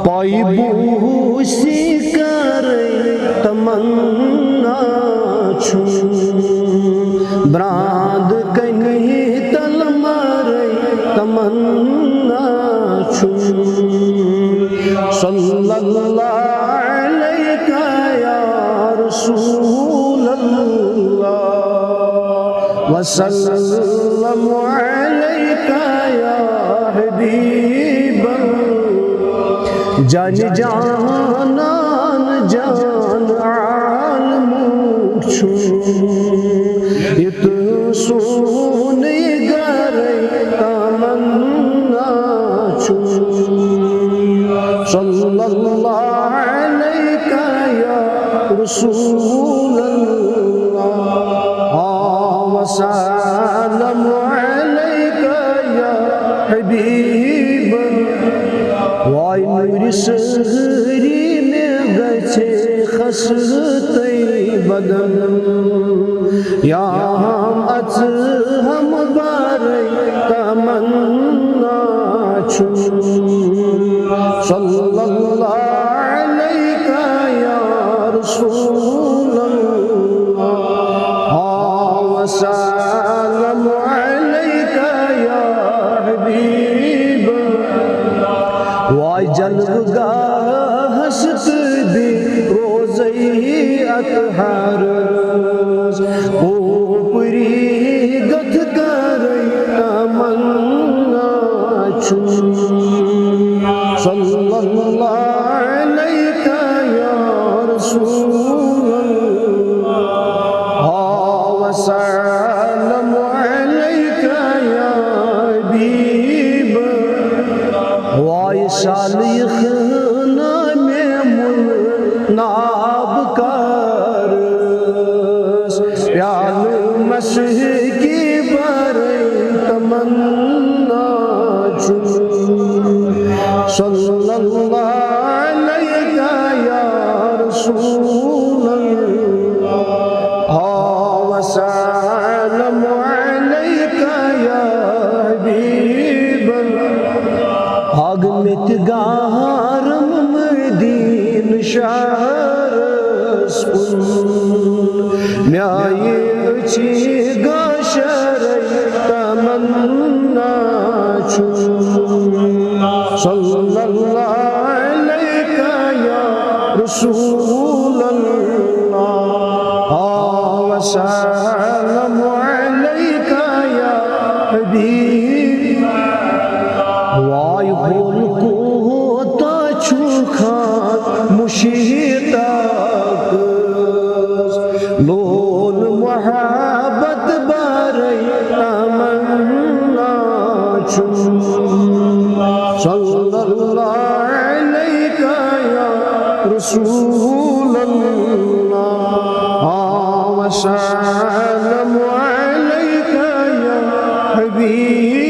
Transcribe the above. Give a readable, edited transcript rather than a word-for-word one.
पाइबूसी कर तमन्ना छू ब्रांद कहीं तल मारे तमन्ना छू सल्लल्लाहु अलैका या रसूल अल्लाह वसल्लम अलैका या हबीब जान जानान जान आलमूछु इत सोने गरे तमन्ना छु सल्लल्लाहु अलैका या रसूल अल्लाह वसल्लम अलैका या हबीब वाय नूर सहरी में गछे खसते बदन या हम अच हम बारे तमन्ना छु सल्लल्लाहु अलैका या रसूल अल्लाह वसल्लम अलैका या हबीब वाय जलवगाह हसत भी रोज़े अतहार ओपरी गथ कर तमन्ना छु सल्लल्लाहु अलैका या रसूल अल्लाह वसल्लम अलैका या हबीब वाय सालिखना में मुल नाब कर प्याल मसीह की बारे तमन्ना छु सल्लल्लाहु अलैका या रसूल अल्लाह वसल्लम अलैका या हबीब आगमित गारम मदीन शहर न्याय छी गाशर तमन्ना छु सल्लल्लाहु अलैका या रसूल अल्लाह वसल्लम अलैका या हबीब वाय होल को ता छु खान मुशीतक लोल मोहब्बत बारे तमन्ना छु सल्लल्लाहु अलैका या रसूल अल्लाह वसल्लम अलैका या हबीब